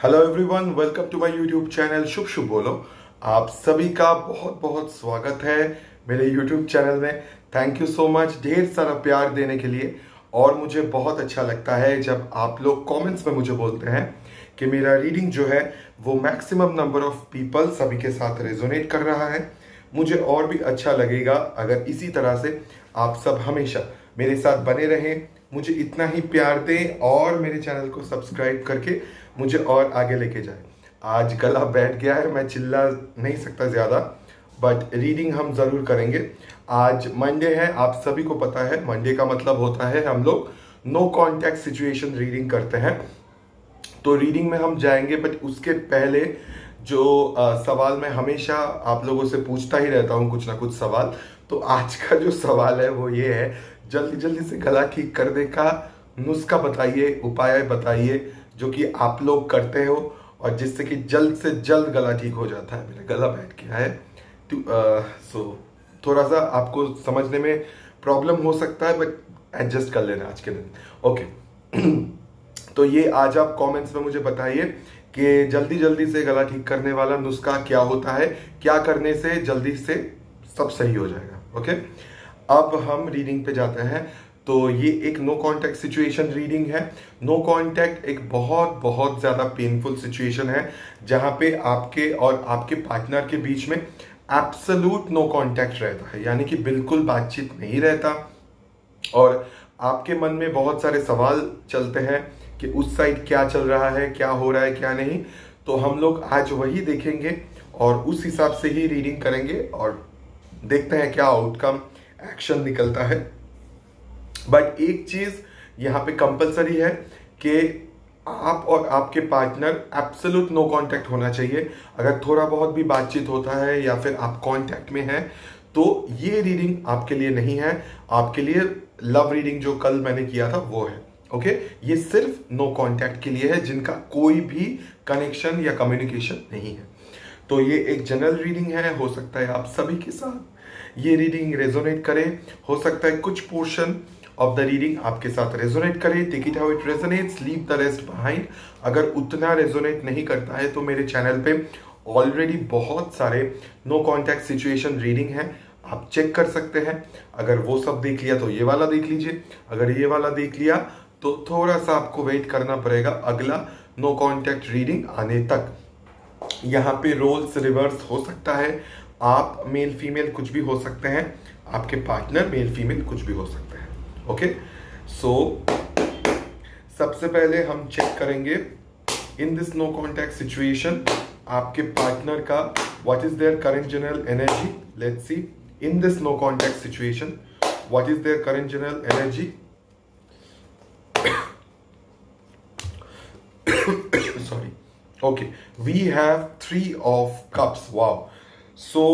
Hello everyone, welcome to my YouTube channel Shubh Shubh Bolo. आप सभी का बहुत बहुत स्वागत है मेरे यूट्यूब चैनल में। थैंक यू सो मच ढेर सारा प्यार देने के लिए। और मुझे बहुत अच्छा लगता है जब आप लोग कमेंट्स में मुझे बोलते हैं कि मेरा रीडिंग जो है वो मैक्सिमम नंबर ऑफ पीपल सभी के साथ रेजोनेट कर रहा है। मुझे और भी अच्छा लगेगा अगर इसी तरह से आप सब हमेशा मेरे साथ बने रहें, मुझे इतना ही प्यार दें और मेरे चैनल को सब्सक्राइब करके मुझे और आगे लेके जाए। आज गला बैठ गया है, मैं चिल्ला नहीं सकता ज़्यादा, बट रीडिंग हम ज़रूर करेंगे। आज मंडे है, आप सभी को पता है मंडे का मतलब होता है हम लोग नो कॉन्टैक्ट सिचुएशन रीडिंग करते हैं। तो रीडिंग में हम जाएंगे, बट उसके पहले जो सवाल मैं हमेशा आप लोगों से पूछता ही रहता हूँ कुछ ना कुछ सवाल। तो आज का जो सवाल है वो ये है, जल्दी जल्दी से गला ठीक करने का नुस्खा बताइए, उपाय बताइए जो कि आप लोग करते हो और जिससे कि जल्द से जल्द गला ठीक हो जाता है। मेरा गला बैठ गया है सो थोड़ा सा आपको समझने में प्रॉब्लम हो सकता है, बट एडजस्ट कर लेना आज के दिन। ओके तो ये आज आप कमेंट्स में मुझे बताइए कि जल्दी जल्दी से गला ठीक करने वाला नुस्खा क्या होता है, क्या करने से जल्दी से सब सही हो जाएगा। ओके अब हम रीडिंग पे जाते हैं। तो ये एक नो कांटेक्ट सिचुएशन रीडिंग है। नो कांटेक्ट एक बहुत बहुत ज़्यादा पेनफुल सिचुएशन है जहाँ पे आपके और आपके पार्टनर के बीच में एब्सोल्यूट नो कांटेक्ट रहता है, यानी कि बिल्कुल बातचीत नहीं रहता और आपके मन में बहुत सारे सवाल चलते हैं कि उस साइड क्या चल रहा है, क्या हो रहा है, क्या नहीं। तो हम लोग आज वही देखेंगे और उस हिसाब से ही रीडिंग करेंगे और देखते हैं क्या आउटकम एक्शन निकलता है। बट एक चीज यहाँ पे कंपलसरी है कि आप और आपके पार्टनर एब्सोल्यूट नो कांटेक्ट होना चाहिए। अगर थोड़ा बहुत भी बातचीत होता है या फिर आप कांटेक्ट में हैं तो ये रीडिंग आपके लिए नहीं है। आपके लिए लव रीडिंग जो कल मैंने किया था वो है। ओके ये सिर्फ नो कांटेक्ट के लिए है जिनका कोई भी कनेक्शन या कम्युनिकेशन नहीं है। तो ये एक जनरल रीडिंग है, हो सकता है आप सभी के साथ ये रीडिंग रेजोनेट करे, हो सकता है कुछ पोर्शन ऑफ द रीडिंग आपके साथ रेजोनेट करे। Take it how it resonates, leave the rest behind. अगर उतना रेजोनेट नहीं करता है तो मेरे चैनल पे ऑलरेडी बहुत सारे नो कॉन्टैक्ट सिचुएशन रीडिंग है, आप चेक कर सकते हैं। अगर वो सब देख लिया तो ये वाला देख लीजिए, अगर ये वाला देख लिया तो थोड़ा सा आपको वेट करना पड़ेगा अगला नो कॉन्टैक्ट रीडिंग आने तक। यहाँ पे रोल्स रिवर्स हो सकता है, आप मेल फीमेल कुछ भी हो सकते हैं, आपके पार्टनर मेल फीमेल कुछ भी हो सकते हैं। ओके सो सबसे पहले हम चेक करेंगे in this no contact situation आपके पार्टनर का what is their current general energy. Let's see in this no contact situation what is their current general energy. Sorry. Okay, we have 3 of cups. Wow. So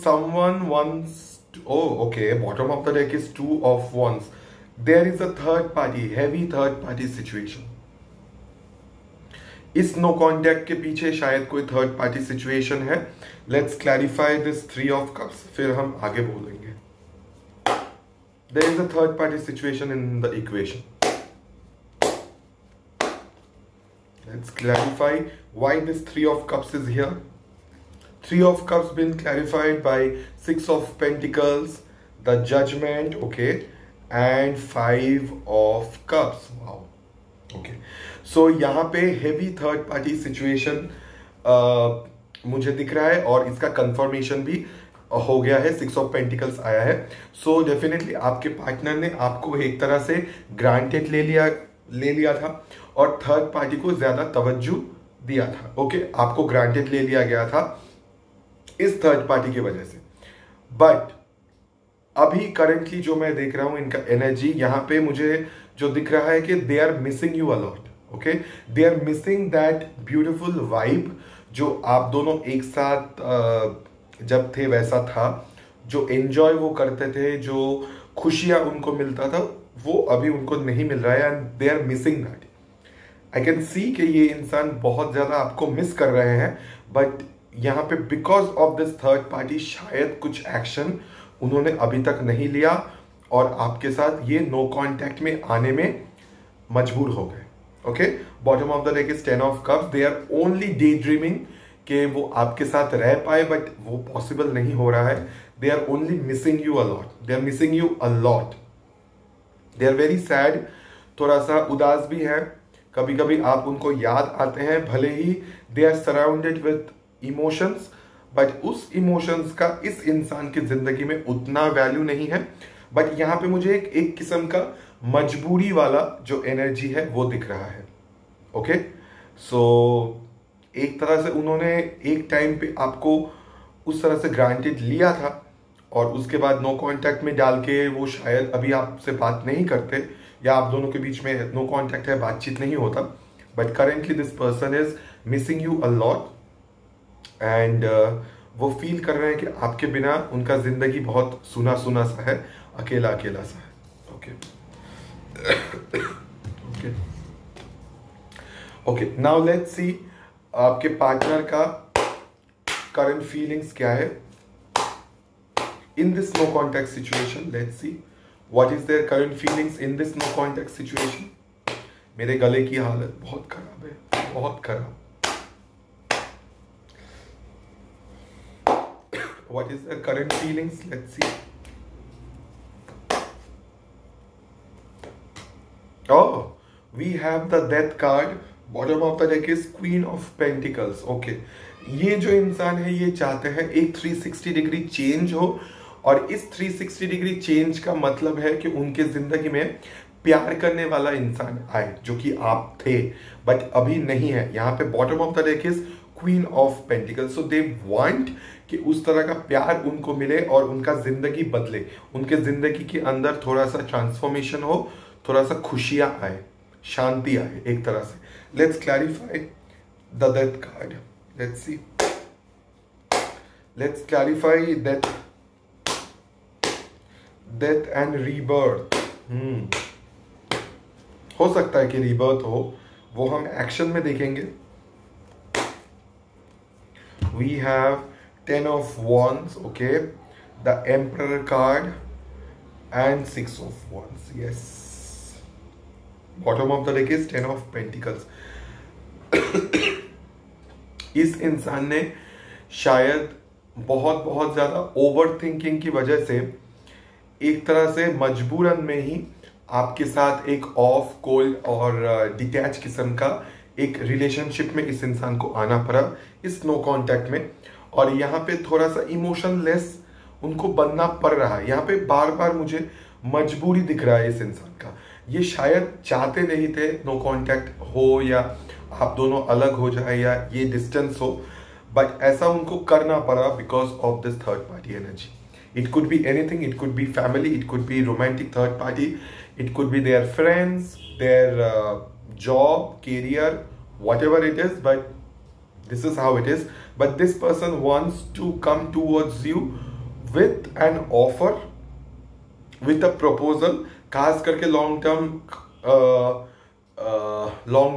someone wants to, oh okay, bottom of the deck is 2 of wands. There is a third party, heavy third party situation. इस no contact के पीछे शायद कोई third party situation है। Let's clarify this 3 of cups, फिर हम आगे बोलेंगे। There is a third party situation in the equation. Let's clarify why this 3 of cups is here. 3 of cups been clarified by 6 of pentacles, the judgment, okay, and 5 of cups. Wow. Okay. So यहाँ पे heavy third party situation मुझे दिख रहा है और इसका confirmation भी हो गया है, 6 of pentacles आया है। So definitely आपके पार्टनर ने आपको एक तरह से granted ले लिया था और थर्ड पार्टी को ज्यादा तवज्जो दिया था। ओके आपको ग्रांटेड ले लिया गया था इस थर्ड पार्टी की वजह से। बट अभी करंटली जो मैं देख रहा हूं इनका एनर्जी यहाँ पे मुझे जो दिख रहा है कि they are missing you a lot. Okay they are missing that beautiful vibe जो आप दोनों एक साथ जब थे वैसा था, जो एंजॉय वो करते थे, जो खुशियां उनको मिलता था वो अभी उनको नहीं मिल रहा है and they are missing that. I can see कि ये इंसान बहुत ज़्यादा आपको मिस कर रहे हैं, बट यहाँ पे because of this third party शायद कुछ एक्शन उन्होंने अभी तक नहीं लिया और आपके साथ ये नो कांटेक्ट में आने में मजबूर हो गए। Okay, bottom of the deck is 10 of cups. They are only daydreaming कि वो आपके साथ रह पाए, बट वो पॉसिबल नहीं हो रहा है। They are only missing you a lot, they are missing you a lot, they are very sad, थोड़ा सा उदास भी है। कभी कभी आप उनको याद आते हैं, भले ही they are surrounded with emotions, but उस इमोशंस का इस इंसान की जिंदगी में उतना वैल्यू नहीं है। बट यहाँ पे मुझे एक किस्म का मजबूरी वाला जो एनर्जी है वो दिख रहा है। ओके, सो एक तरह से उन्होंने एक टाइम पे आपको उस तरह से ग्रांटेड लिया था, और उसके बाद नो कांटेक्ट में डाल के वो शायद अभी आपसे बात नहीं करते, या आप दोनों के बीच में नो कांटेक्ट है, बातचीत नहीं होता। But currently this person is missing you a lot, and वो फील कर रहे हैं कि आपके बिना उनका जिंदगी बहुत सुना सुना सा है, अकेला अकेला सा है। Okay okay okay, now let's see आपके पार्टनर का करंट फीलिंग्स क्या है in this no contact situation. Let's see what is their current feelings in this no contact situation. मेरे गले की हालत बहुत खराब है, बहुत खराब। What is their current feelings? Let's see. Oh, we have the death card. Bottom of the deck is Queen of Pentacles. Okay, ये जो इंसान है ये चाहते हैं एक 360 डिग्री चेंज हो, और इस 360 डिग्री चेंज का मतलब है कि उनके जिंदगी में प्यार करने वाला इंसान आए, जो कि आप थे बट अभी नहीं है। यहाँ पे bottom of the deck is queen of pentacles. So they want कि उस तरह का प्यार उनको मिले और उनका जिंदगी बदले, उनके जिंदगी के अंदर थोड़ा सा ट्रांसफॉर्मेशन हो, थोड़ा सा खुशियां आए, शांति आए एक तरह से। Let's clarify the death card. Let's see, let's clarify death and rebirth. हो सकता है कि रीबर्थ हो, वो हम एक्शन में देखेंगे। We have 10 of wands, okay, the emperor card and 6 of wands. Yes, bottom of the deck is 10 of pentacles. इस इंसान ने शायद बहुत बहुत ज्यादा ओवर थिंकिंग की वजह से एक तरह से मजबूरन में ही आपके साथ एक ऑफ कोल्ड और डिटैच किस्म का एक रिलेशनशिप में इस इंसान को आना पड़ा इस नो कांटेक्ट में, और यहाँ पे थोड़ा सा इमोशनलेस उनको बनना पड़ रहा है। यहाँ पे बार बार मुझे मजबूरी दिख रहा है इस इंसान का। ये शायद चाहते नहीं थे नो कांटेक्ट हो, या आप दोनों अलग हो जाए, या ये डिस्टेंस हो, बट ऐसा उनको करना पड़ा because of this third party energy. It could be anything, it could be family, it could be romantic third party, it could be their friends, their job, career, whatever it is, but this is how it is. But this person wants to come towards you with an offer, with a proposal, खास करके long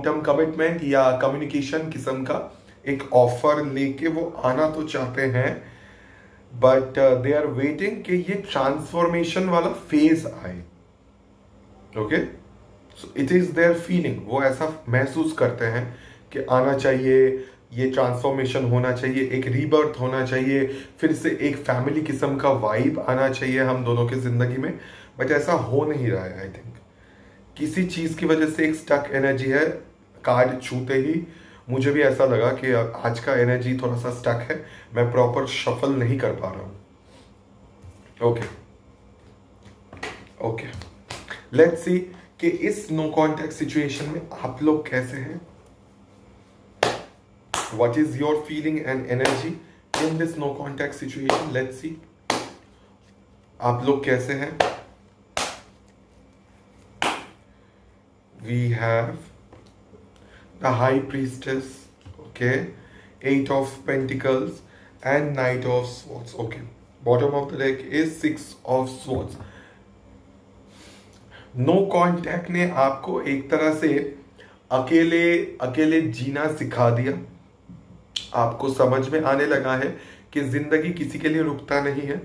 term commitment या communication किस्म का एक offer लेके वो आना तो चाहते हैं, बट दे आर वेटिंग कि ये ट्रांसफॉर्मेशन वाला फेज आए। Okay, so it is their feeling, वो ऐसा महसूस करते हैं कि आना चाहिए, ये ट्रांसफॉर्मेशन होना चाहिए, एक रीबर्थ होना चाहिए, फिर से एक फैमिली किस्म का वाइब आना चाहिए हम दोनों की जिंदगी में, बट ऐसा हो नहीं रहा है। आई थिंक किसी चीज की वजह से एक स्टक एनर्जी है। कार्ड छूते ही मुझे भी ऐसा लगा कि आज का एनर्जी थोड़ा सा स्टक है, मैं प्रॉपर शफल नहीं कर पा रहा हूं। ओके ओके, लेट्स सी कि इस नो कांटेक्ट सिचुएशन में आप लोग कैसे हैं। What is your feeling and energy in this no contact situation. Let's see आप लोग कैसे हैं। We have the high priestess, okay, 8 of pentacles and knight of swords. Okay, bottom of the deck is 6 of swords. No contact ने आपको एक तरह से अकेले अकेले जीना सिखा दिया। आपको समझ में आने लगा है कि जिंदगी किसी के लिए रुकता नहीं है,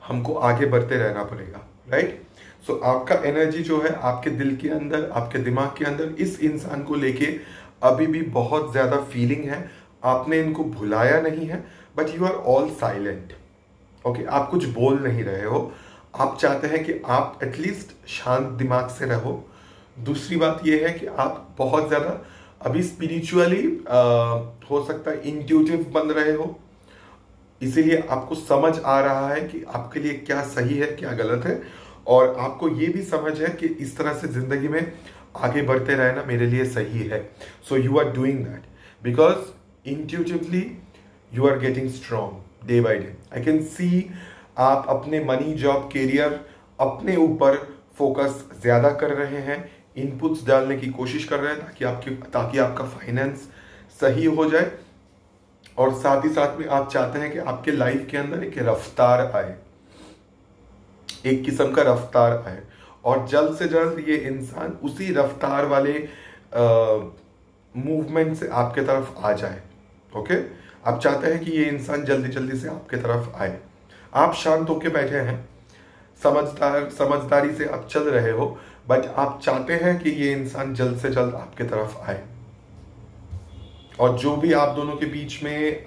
हमको आगे बढ़ते रहना पड़ेगा, राइट। सो आपका एनर्जी जो है आपके दिल के अंदर, आपके दिमाग के अंदर इस इंसान को लेके अभी भी बहुत ज्यादा फीलिंग है। आपने इनको भुलाया नहीं है, but you are all silent. Okay, आप कुछ बोल नहीं रहे हो। आप चाहते हैं कि आप एटलीस्ट शांत दिमाग से रहो। दूसरी बात यह है कि आप बहुत ज्यादा अभी स्पिरिचुअली हो सकता है इंट्यूटिव बन रहे हो, इसीलिए आपको समझ आ रहा है कि आपके लिए क्या सही है क्या गलत है, और आपको ये भी समझ है कि इस तरह से जिंदगी में आगे बढ़ते रहना मेरे लिए सही है। So you are doing that because intuitively you are getting strong day by day. I can see आप अपने मनी, जॉब, कैरियर, अपने ऊपर फोकस ज्यादा कर रहे हैं, इनपुट्स डालने की कोशिश कर रहे हैं ताकि आपका फाइनेंस सही हो जाए, और साथ ही साथ में आप चाहते हैं कि आपके लाइफ के अंदर एक रफ्तार आए, एक किस्म का रफ्तार आए, और जल्द से जल्द ये इंसान उसी रफ्तार वाले मूवमेंट से आपके तरफ आ जाए। ओके, आप चाहते हैं कि ये इंसान जल्दी जल्दी से आपके तरफ आए। आप शांत होके बैठे हैं, समझदारी से आप चल रहे हो, बट आप चाहते हैं कि ये इंसान जल्द से जल्द आपके तरफ आए, और जो भी आप दोनों के बीच में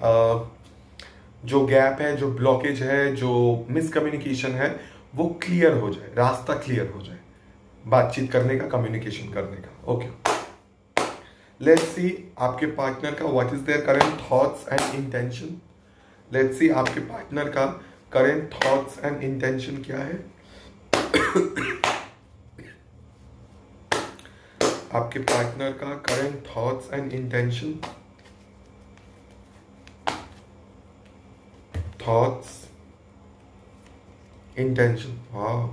जो गैप है, जो ब्लॉकेज है, जो मिसकम्युनिकेशन है, वो क्लियर हो जाए, रास्ता क्लियर हो जाए बातचीत करने का, कम्युनिकेशन करने का। ओके, लेट्स सी आपके पार्टनर का what is their current thoughts and intention. Let's see आपके पार्टनर का करंट थॉट्स एंड इंटेंशन क्या है। आपके पार्टनर का current thoughts and intention, thoughts, intention. वाह,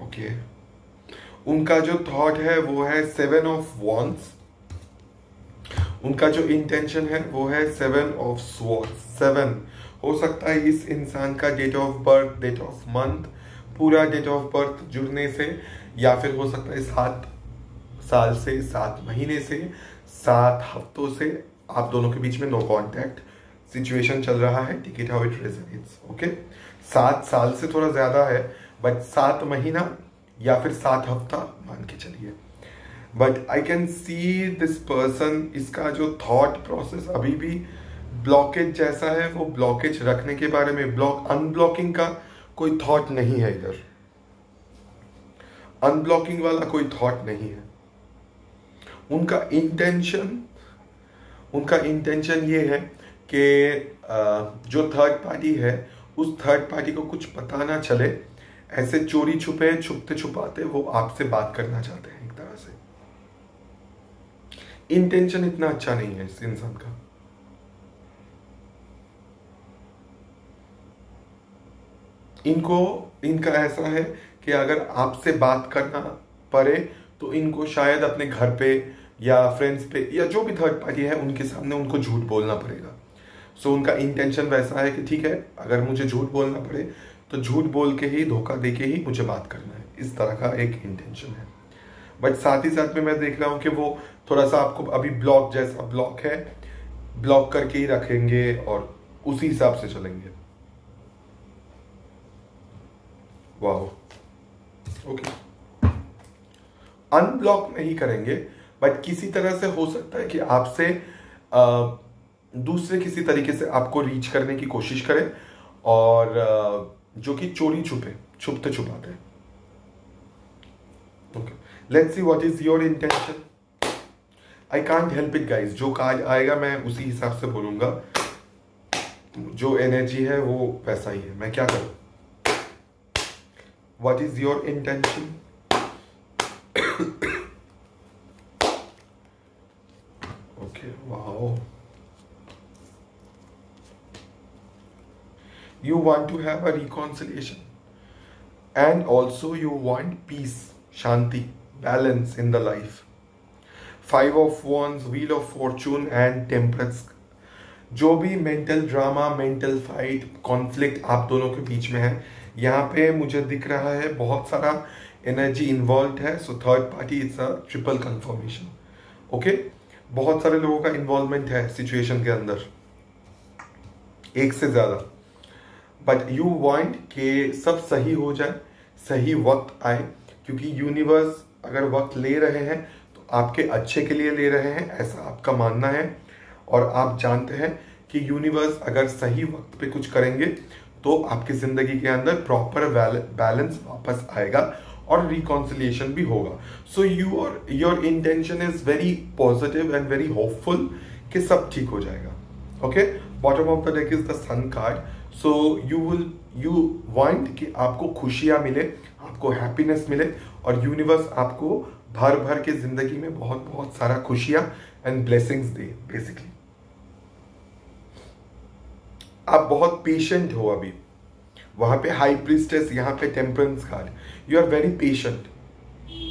ओके, उनका जो थॉट है वो है 7 ऑफ वॉन्ड्स, उनका जो इंटेंशन है वो है 7 ऑफ स्वॉर्ड्स। 7 हो सकता है इस इंसान का date of birth, date of month, पूरा डेट ऑफ बर्थ जुड़ने से, या फिर हो सकता है 7 साल से, 7 महीने से, 7 हफ्तों से आप दोनों के बीच में नो कॉन्टैक्ट सिचुएशन चल रहा है। Take it how it resonates. Okay, 7 साल से थोड़ा ज्यादा है, बट 7 महीना या फिर 7 हफ्ता मान के चलिए। But I can see this person, इसका जो थॉट प्रोसेस अभी भी ब्लॉकेज जैसा है। वो ब्लॉकेज रखने के बारे में, अनब्लॉकिंग का कोई थॉट नहीं है इधर, अनब्लॉकिंग वाला कोई थॉट नहीं है। उनका इंटेंशन ये है कि जो थर्ड पार्टी है, उस थर्ड पार्टी को कुछ पता ना चले, ऐसे चोरी छुपे, छुपते छुपाते वो आपसे बात करना चाहते हैं। एक तरह से इंटेंशन इतना अच्छा नहीं है इस इंसान का। इनका ऐसा है कि अगर आपसे बात करना पड़े तो इनको शायद अपने घर पे या फ्रेंड्स पे या जो भी थर्ड पार्टी है उनके सामने उनको झूठ बोलना पड़ेगा। सो उनका इंटेंशन वैसा है कि ठीक है, अगर मुझे झूठ बोलना पड़े तो झूठ बोल के ही, धोखा दे के ही मुझे बात करना है, इस तरह का एक इंटेंशन है। बट साथ ही साथ में मैं देख रहा हूँ कि वो थोड़ा सा आपको अभी ब्लॉक जैसा ब्लॉक है, ब्लॉक करके ही रखेंगे और उसी हिसाब से चलेंगे। वाओ, ओके, अनब्लॉक नहीं करेंगे, बट किसी तरह से हो सकता है कि आपसे दूसरे किसी तरीके से आपको रीच करने की कोशिश करें, और जो कि चोरी छुपते छुपाते। Okay, let's see what is your intention. I can't help it guys, जो कार्ड आएगा मैं उसी हिसाब से बोलूंगा, जो एनर्जी है वो वैसा ही है, मैं क्या करूं। What is your intention. Okay, wow, you want to have a reconciliation, and also you want peace, shanti, balance in the life. 5 of wands, wheel of fortune and temperance। जो भी mental drama, mental fight, conflict आप दोनों के बीच में है, यहाँ पे मुझे दिख रहा है बहुत सारा एनर्जी इन्वॉल्व है। So third party it's a triple confirmation. Okay, बहुत सारे लोगों का इन्वॉल्वमेंट है सिचुएशन के अंदर, एक से ज्यादा। बट यू वांट कि सब सही हो जाए, सही वक्त आए, क्योंकि यूनिवर्स अगर वक्त ले रहे हैं तो आपके अच्छे के लिए ले रहे हैं, ऐसा आपका मानना है। और आप जानते हैं कि यूनिवर्स अगर सही वक्त पे कुछ करेंगे तो आपकी ज़िंदगी के अंदर प्रॉपर बैलेंस वापस आएगा और रिकॉन्सिलिएशन भी होगा। So your intention is very positive and very hopeful कि सब ठीक हो जाएगा। Okay, bottom of the deck is the sun card. So you want कि आपको खुशियां मिले, आपको हैप्पीनेस मिले, और यूनिवर्स आपको भर भर के जिंदगी में बहुत बहुत सारा खुशियां एंड ब्लेसिंग्स दे। बेसिकली आप बहुत पेशेंट हो अभी, वहां पे हाई प्रीस्टेस, यहाँ पे temperance card. You are very patient,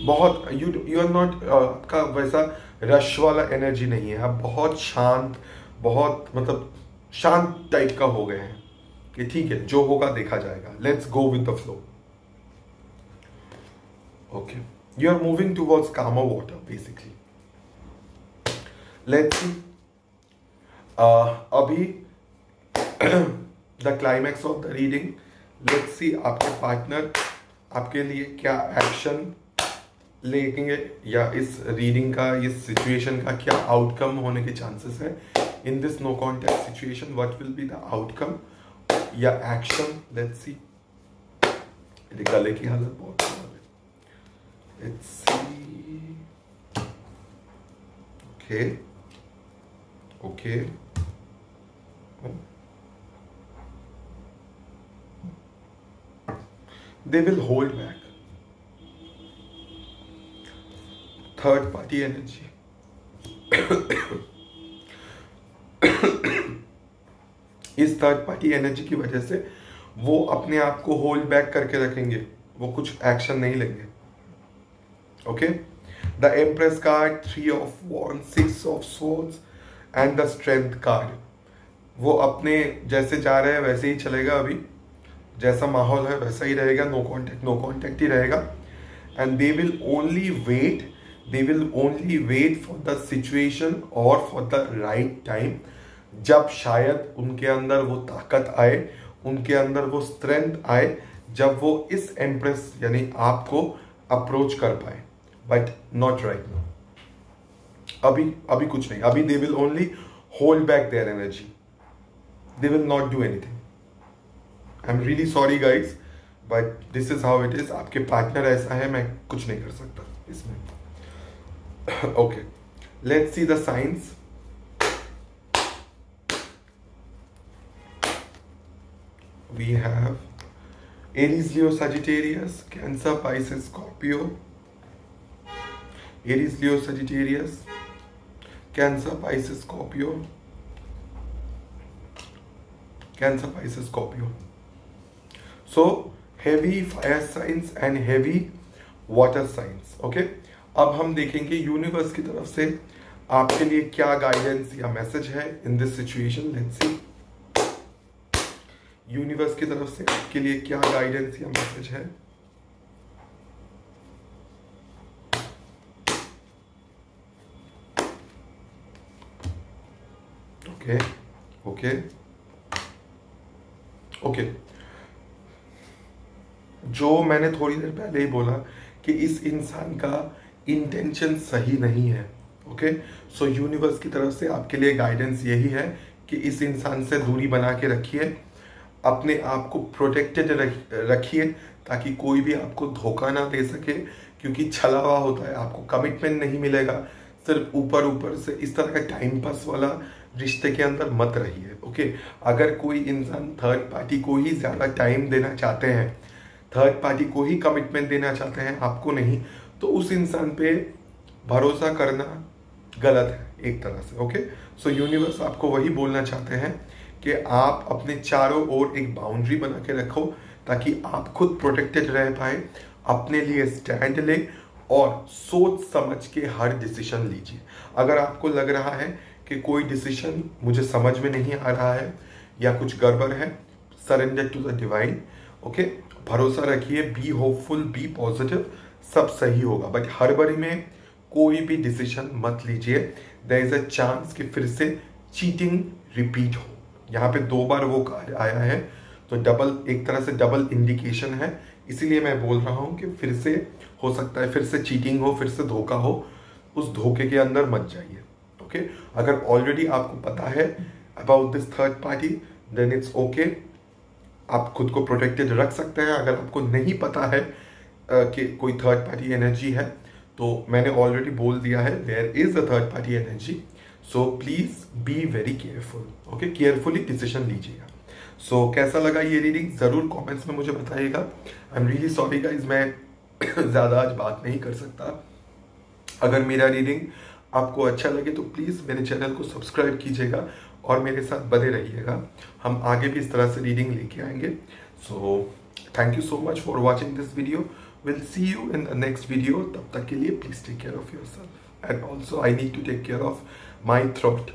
बहुत यू आर नॉट, आपका वैसा रश वाला एनर्जी नहीं है। आप बहुत शांत, बहुत मतलब शांत टाइप का हो गए हैं कि ठीक है जो होगा देखा जाएगा, let's go with the flow. Okay, you are moving towards calmer water basically. Let's see अभी the climax of the reading. Let's see आपके पार्टनर आपके लिए क्या एक्शन लेंगे, या इस रीडिंग का, इस सिचुएशन का क्या आउटकम होने के चांसेस है। In this no contact situation what will be the outcome या एक्शन। Let's see. गले की हालत बहुत खराब है। Let's see. Okay okay, they will hold back. Third party energy. इस थर्ड पार्टी एनर्जी की वजह से वो अपने आप को होल्ड बैक करके रखेंगे, वो कुछ एक्शन नहीं लेंगे। Okay, the empress card, 3 of wands, 6 of swords and the strength card. वो अपने जैसे जा रहे हैं वैसे ही चलेगा, अभी जैसा माहौल है वैसा ही रहेगा, नो कॉन्टैक्ट ही रहेगा। And they will only wait for the situation और फॉर द राइट टाइम, जब शायद उनके अंदर वो ताकत आए, उनके अंदर वो स्ट्रेंथ आए, जब वो इस एम्प्रेस यानी आपको अप्रोच कर पाए, बट नॉट राइट नाउ। अभी कुछ नहीं, अभी they will only hold back their energy, they will not do anything. I am really sorry guys, but this is how it is. आपके पार्टनर ऐसा है, मैं कुछ नहीं कर सकता इसमें। Okay, let's see the signs. We have Aries, Leo, Sagittarius, Cancer, Pisces, Scorpio. Aries, Leo, Sagittarius, Cancer, Pisces, Scorpio, Cancer, Pisces, Scorpio. So heavy fire signs and heavy water signs. Okay, अब हम देखेंगे universe की तरफ से आपके लिए क्या guidance या मैसेज है in this situation. Let's C universe की तरफ से आपके लिए क्या गाइडेंस या मैसेज है। ओके ओके ओके, जो मैंने थोड़ी देर पहले ही बोला कि इस इंसान का इंटेंशन सही नहीं है। ओके, सो यूनिवर्स की तरफ से आपके लिए गाइडेंस यही है कि इस इंसान से दूरी बना के रखिए, अपने आप को प्रोटेक्टेड रखिए, ताकि कोई भी आपको धोखा ना दे सके, क्योंकि छला हुआ होता है, आपको कमिटमेंट नहीं मिलेगा। सिर्फ ऊपर ऊपर से इस तरह का टाइम पास वाला रिश्ते के अंदर मत रहिए। ओके, अगर कोई इंसान थर्ड पार्टी को ही ज़्यादा टाइम देना चाहते हैं, थर्ड पार्टी को ही कमिटमेंट देना चाहते हैं, आपको नहीं, तो उस इंसान पे भरोसा करना गलत है एक तरह से। ओके, सो यूनिवर्स आपको वही बोलना चाहते हैं कि आप अपने चारों ओर एक बाउंड्री बना के रखो, ताकि आप खुद प्रोटेक्टेड रह पाए, अपने लिए स्टैंड ले और सोच समझ के हर डिसीजन लीजिए। अगर आपको लग रहा है कि कोई डिसीजन मुझे समझ में नहीं आ रहा है या कुछ गड़बड़ है, surrender to the divine. Okay, भरोसा रखिए, बी होपफुल, बी पॉजिटिव, सब सही होगा। बट हड़बड़ी में कोई भी डिसीजन मत लीजिए, देयर इज अ चांस कि फिर से चीटिंग रिपीट हो। यहाँ पे 2 बार वो कार्ड आया है, तो डबल, एक तरह से डबल इंडिकेशन है, इसीलिए मैं बोल रहा हूँ कि फिर से हो सकता है, फिर से चीटिंग हो, फिर से धोखा हो, उस धोखे के अंदर मत जाइए। ओके, अगर ऑलरेडी आपको पता है about this third party then it's okay, आप खुद को प्रोटेक्टेड रख सकते हैं। अगर आपको नहीं पता है कि कोई थर्ड पार्टी एनर्जी है, तो मैंने ऑलरेडी बोल दिया है there is a third party energy, so please be very careful. Okay, carefully decision लीजिएगा। सो कैसा लगा ये रीडिंग जरूर कमेंट्स में मुझे बताइएगा। आई एम रियली सॉरी गाइज, मैं ज़्यादा आज बात नहीं कर सकता। अगर मेरा रीडिंग आपको अच्छा लगे तो प्लीज़ मेरे चैनल को सब्सक्राइब कीजिएगा और मेरे साथ बने रहिएगा। हम आगे भी इस तरह से रीडिंग लेके आएंगे। So thank you so much for watching this video. Will see you in the next video. तब तक के लिए please take care of yourself and also I need to take care of my throat.